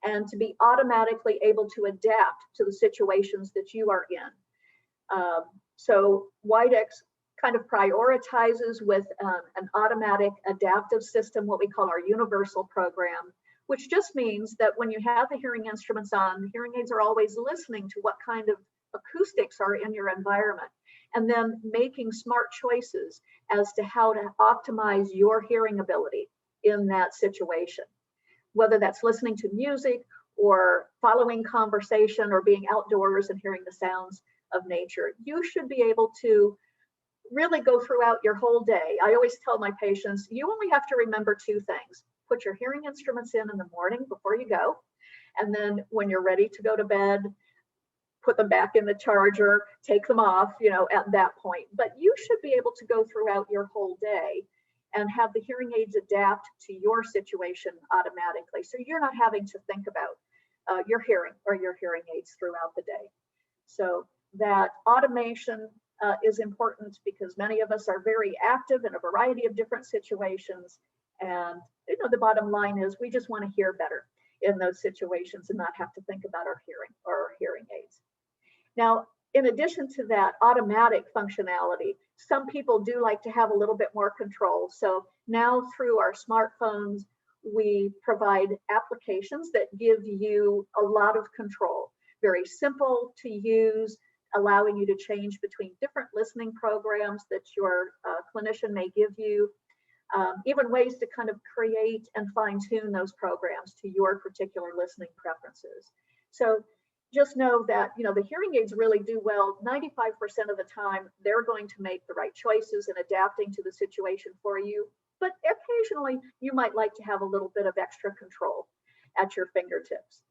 and to be automatically able to adapt to the situations that you are in. So Widex kind of prioritizes with an automatic adaptive system, what we call our universal program, which just means that when you have the hearing instruments on, the hearing aids are always listening to what kind of acoustics are in your environment, and then making smart choices as to how to optimize your hearing ability in that situation, whether that's listening to music or following conversation or being outdoors and hearing the sounds of nature. You should be able to really go throughout your whole day. I always tell my patients, you only have to remember 2 things. Put your hearing instruments in the morning before you go, and then when you're ready to go to bed, put them back in the charger, take them off, at that point. But you should be able to go throughout your whole day and have the hearing aids adapt to your situation automatically. So you're not having to think about your hearing or your hearing aids throughout the day. So that automation is important, because many of us are very active in a variety of different situations. And the bottom line is we just want to hear better in those situations and not have to think about our hearing or our hearing aids. Now, in addition to that automatic functionality, some people do like to have a little bit more control. So now through our smartphones, we provide applications that give you a lot of control. Very simple to use, allowing you to change between different listening programs that your clinician may give you, even ways to kind of create and fine-tune those programs to your particular listening preferences. So just know that the hearing aids really do well. 95% of the time, they're going to make the right choices in adapting to the situation for you. But occasionally, you might like to have a little bit of extra control at your fingertips.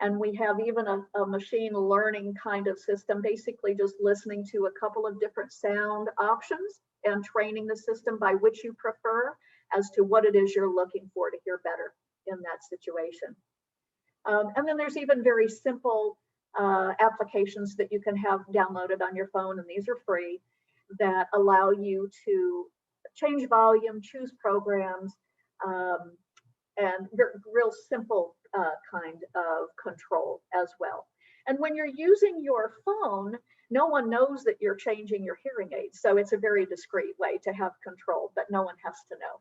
And we have even a machine learning kind of system, basically just listening to a couple of different sound options and training the system by which you prefer as to what it is you're looking for to hear better in that situation. And then there's even very simple applications that you can have downloaded on your phone, and these are free, that allow you to change volume, choose programs, and real simple kind of control as well. And when you're using your phone, no one knows that you're changing your hearing aids. So it's a very discreet way to have control, but no one has to know.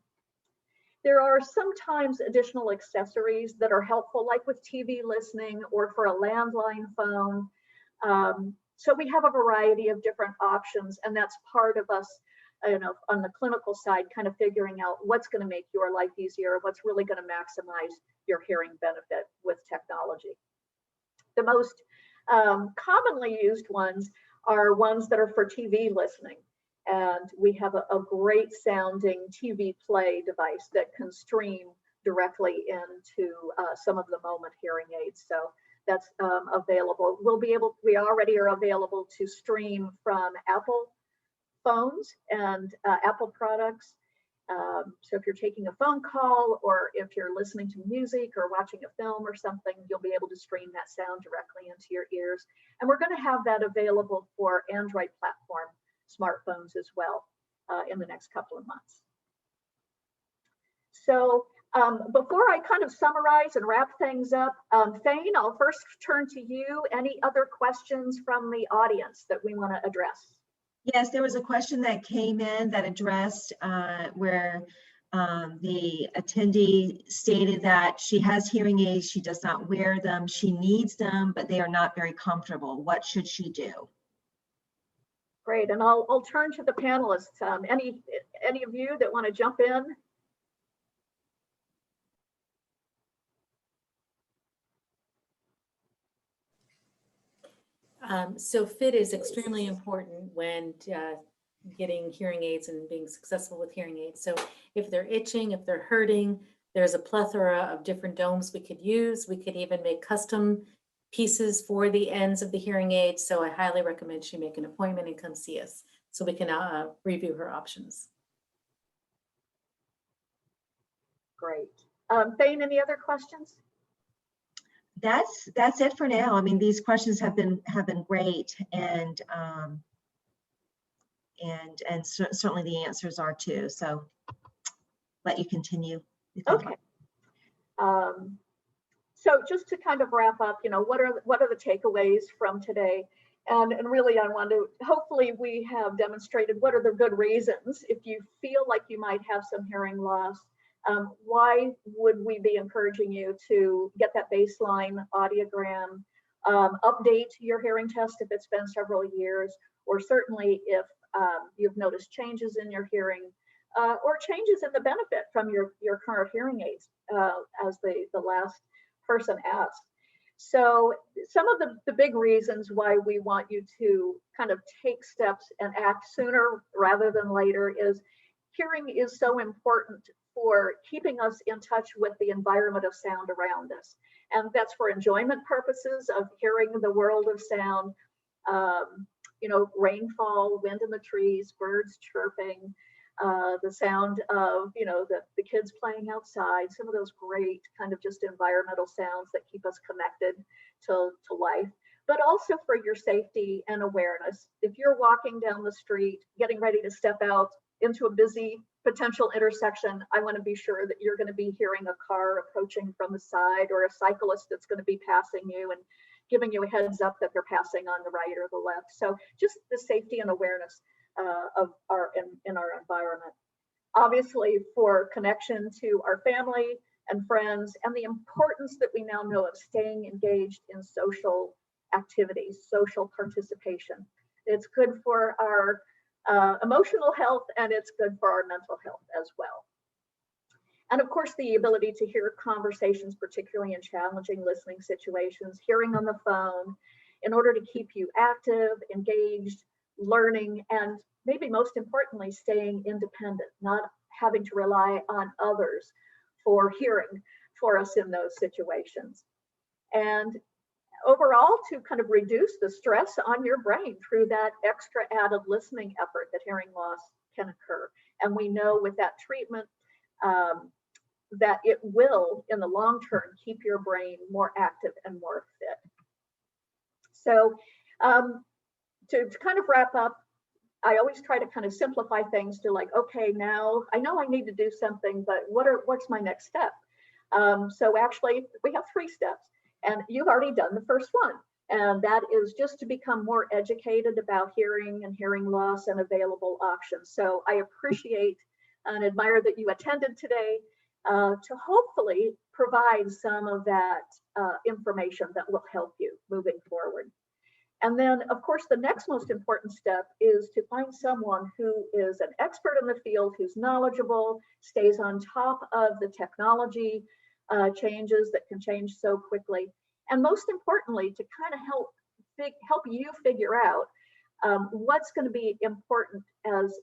There are sometimes additional accessories that are helpful, like with TV listening or for a landline phone. So we have a variety of different options, and that's part of us, on the clinical side, kind of figuring out what's going to make your life easier, what's really going to maximize your hearing benefit with technology. The most commonly used ones are ones that are for TV listening. And we have a great sounding TV play device that can stream directly into some of the Moment hearing aids. So that's available. We already are available to stream from Apple phones and Apple products. So if you're taking a phone call or if you're listening to music or watching a film or something, you'll be able to stream that sound directly into your ears. And we're going to have that available for Android platform smartphones as well in the next couple of months. So before I kind of summarize and wrap things up, Thane, I'll first turn to you. Any other questions from the audience that we want to address? Yes, there was a question that came in that addressed where the attendee stated that she has hearing aids, she does not wear them, she needs them, but they are not very comfortable. What should she do? Great, and I'll turn to the panelists. Any of you that want to jump in? So fit is extremely important when getting hearing aids and being successful with hearing aids. So if they're itching, if they're hurting, there's a plethora of different domes we could use. We could even make custom pieces for the ends of the hearing aids. So I highly recommend she make an appointment and come see us so we can review her options. Great. Thane, any other questions? That's it for now. I mean, these questions have been great, and certainly the answers are too. So let you continue. Okay. So just to kind of wrap up, what are the takeaways from today? And really, I want to, hopefully we have demonstrated what are the good reasons if you feel like you might have some hearing loss. Why would we be encouraging you to get that baseline audiogram, update your hearing test if it's been several years, or certainly if you've noticed changes in your hearing or changes in the benefit from your current hearing aids, as the last person asked. So some of the big reasons why we want you to kind of take steps and act sooner rather than later is hearing is so important for keeping us in touch with the environment of sound around us. And that's for enjoyment purposes of hearing the world of sound, rainfall, wind in the trees, birds chirping, the sound of, the kids playing outside, some of those great kind of just environmental sounds that keep us connected to life, but also for your safety and awareness. If you're walking down the street, getting ready to step out into a busy potential intersection, I want to be sure that you're going to be hearing a car approaching from the side or a cyclist that's going to be passing you and giving you a heads up that they're passing on the right or the left. So just the safety and awareness of our environment. Obviously, for connection to our family and friends, and the importance that we now know of staying engaged in social activities, social participation. It's good for our emotional health, and it's good for our mental health as well. And of course, the ability to hear conversations, particularly in challenging listening situations, hearing on the phone, in order to keep you active, engaged, learning, and maybe most importantly, staying independent, not having to rely on others for hearing for us in those situations. And overall, to kind of reduce the stress on your brain through that extra added listening effort that hearing loss can occur. And we know with that treatment that it will, in the long term, keep your brain more active and more fit. So to kind of wrap up, I always try to kind of simplify things to like, okay, now I know I need to do something, but what's my next step? So actually, we have 3 steps. And you've already done the first one, and that is just to become more educated about hearing and hearing loss and available options. So I appreciate and admire that you attended today to hopefully provide some of that information that will help you moving forward. And then, of course, the next most important step is to find someone who is an expert in the field, who's knowledgeable, stays on top of the technology changes that can change so quickly. And most importantly, to kind of help help you figure out what's going to be important as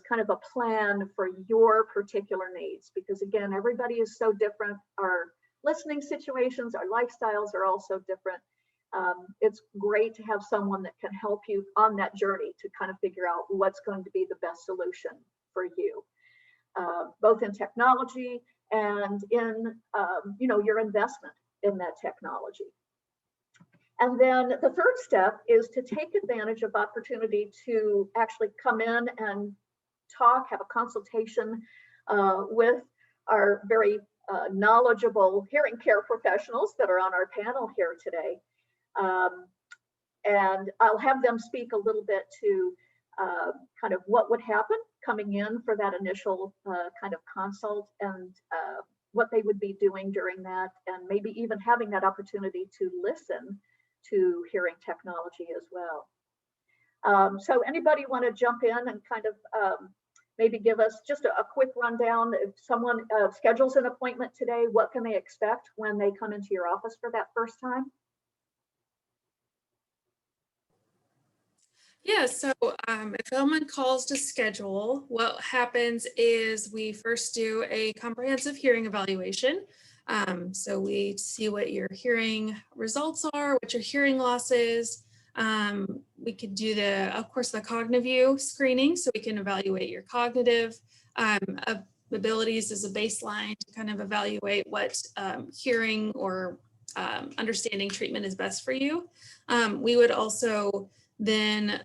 kind of a plan for your particular needs. Because again, everybody is so different. Our listening situations, our lifestyles are all so different. It's great to have someone that can help you on that journey to kind of figure out what's going to be the best solution for you, both in technology and in your investment in that technology. And then the third step is to take advantage of opportunity to actually come in and talk, have a consultation with our very knowledgeable hearing care professionals that are on our panel here today. And I'll have them speak a little bit to kind of what would happen coming in for that initial kind of consult, and what they would be doing during that, and maybe even having that opportunity to listen to hearing technology as well. So anybody want to jump in and kind of maybe give us just a quick rundown? If someone schedules an appointment today, what can they expect when they come into your office for that first time? Yeah, so if someone calls to schedule, what happens is we first do a comprehensive hearing evaluation. So we see what your hearing results are, what your hearing loss is. We could do of course, the cognitive screening, so we can evaluate your cognitive abilities as a baseline to kind of evaluate what hearing or understanding treatment is best for you. We would also then,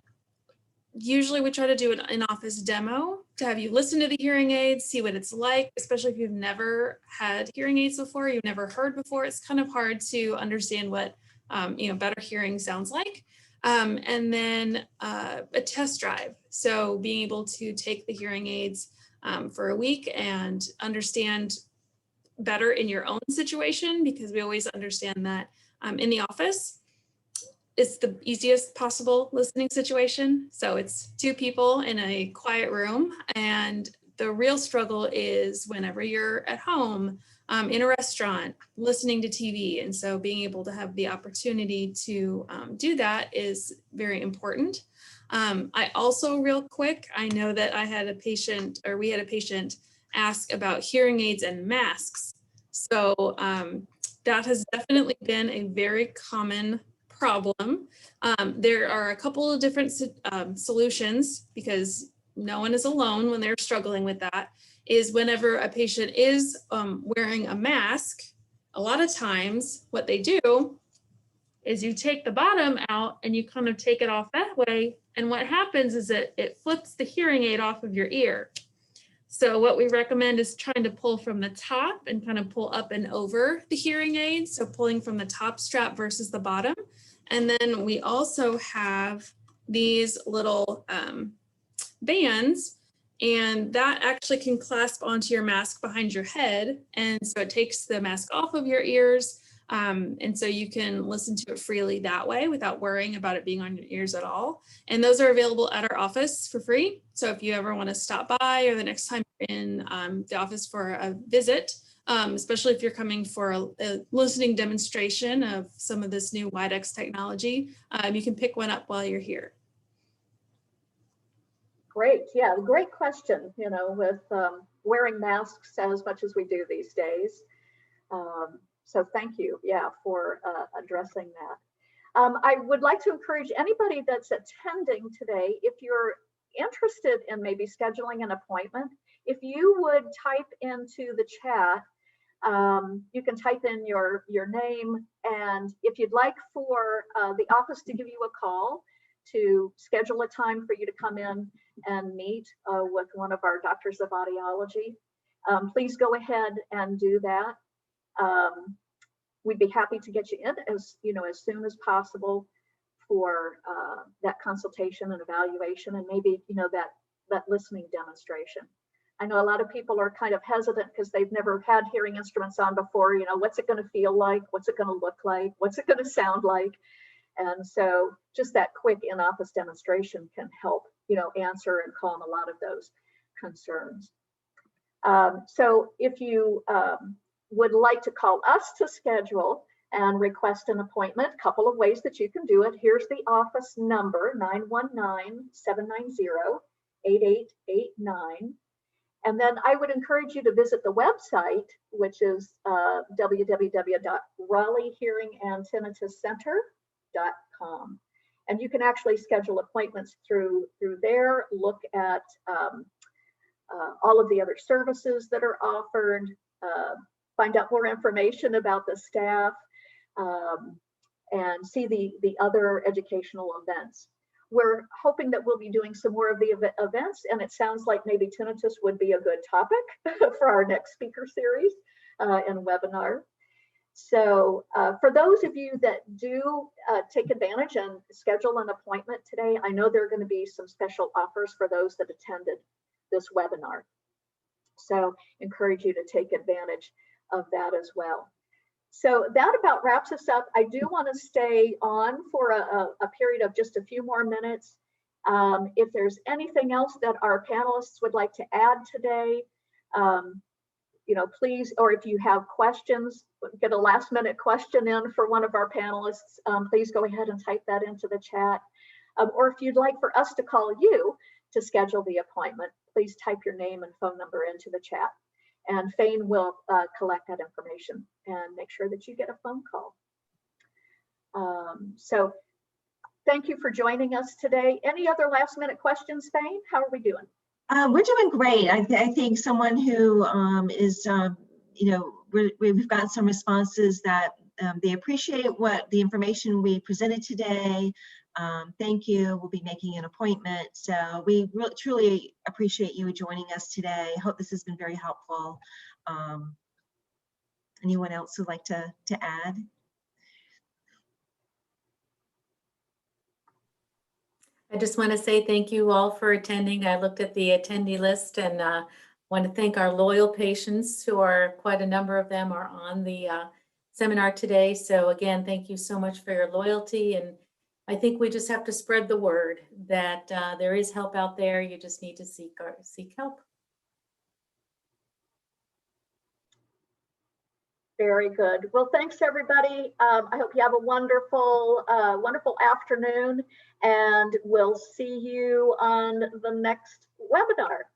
usually we try to do an in-office demo to have you listen to the hearing aids, see what it's like, especially if you've never had hearing aids before, you've never heard before. It's kind of hard to understand what better hearing sounds like. And then a test drive. So being able to take the hearing aids for a week and understand better in your own situation, because we always understand that in the office, it's the easiest possible listening situation. So it's two people in a quiet room, and the real struggle is whenever you're at home, in a restaurant, listening to TV. And so being able to have the opportunity to do that is very important. I also, real quick, I know that we had a patient ask about hearing aids and masks. So that has definitely been a very common problem. There are a couple of different solutions, because no one is alone when they're struggling with that, is whenever a patient is wearing a mask, a lot of times what they do is you take the bottom out and you kind of take it off that way. And what happens is that it flips the hearing aid off of your ear. So what we recommend is trying to pull from the top and kind of pull up and over the hearing aid. So pulling from the top strap versus the bottom. And then we also have these little bands, and that actually can clasp onto your mask behind your head. And so it takes the mask off of your ears. And so you can listen to it freely that way without worrying about it being on your ears at all. And those are available at our office for free. So if you ever want to stop by, or the next time you're in the office for a visit, especially if you're coming for a listening demonstration of some of this new WideX technology, you can pick one up while you're here. Great, yeah, great question, with wearing masks as much as we do these days. So thank you, yeah, for addressing that. I would like to encourage anybody that's attending today, if you're interested in maybe scheduling an appointment, if you would type into the chat, you can type in your name, and if you'd like for the office to give you a call to schedule a time for you to come in and meet with one of our doctors of audiology, please go ahead and do that. We'd be happy to get you in as soon as possible for that consultation and evaluation, and maybe that listening demonstration. I know a lot of people are kind of hesitant because they've never had hearing instruments on before. What's it going to feel like? What's it going to look like? What's it going to sound like? And so just that quick in-office demonstration can help, answer and calm a lot of those concerns. So if you would like to call us to schedule, and request an appointment. A couple of ways that you can do it. Here's the office number, 919-790-8889. And then I would encourage you to visit the website, which is www.raleighhearingandtinnituscenter.com. And you can actually schedule appointments through there, look at all of the other services that are offered, find out more information about the staff, and see the other educational events. We're hoping that we'll be doing some more of the events, and it sounds like maybe tinnitus would be a good topic for our next speaker series and webinar. So for those of you that do take advantage and schedule an appointment today, I know there are going to be some special offers for those that attended this webinar. So encourage you to take advantage of that as well. So that about wraps us up. I do want to stay on for a period of just a few more minutes. If there's anything else that our panelists would like to add today, you know, please, or if you have questions, get a last minute question in for one of our panelists, please go ahead and type that into the chat. Or if you'd like for us to call you to schedule the appointment, please type your name and phone number into the chat. And Fane will collect that information and make sure that you get a phone call. So thank you for joining us today. Any other last minute questions, Fane? How are we doing? We're doing great. I think someone who is, you know, we've got some responses that they appreciate what the information we presented today. Thank you. We'll be making an appointment. So we truly appreciate you joining us today. I hope this has been very helpful. Anyone else who'd like to add? I just want to say thank you all for attending. I looked at the attendee list and want to thank our loyal patients, who are quite a number of them are on the seminar today. So again, thank you so much for your loyalty. And I think we just have to spread the word that there is help out there. You just need to seek help. Very good. Well, thanks everybody. I hope you have a wonderful, wonderful afternoon, and we'll see you on the next webinar.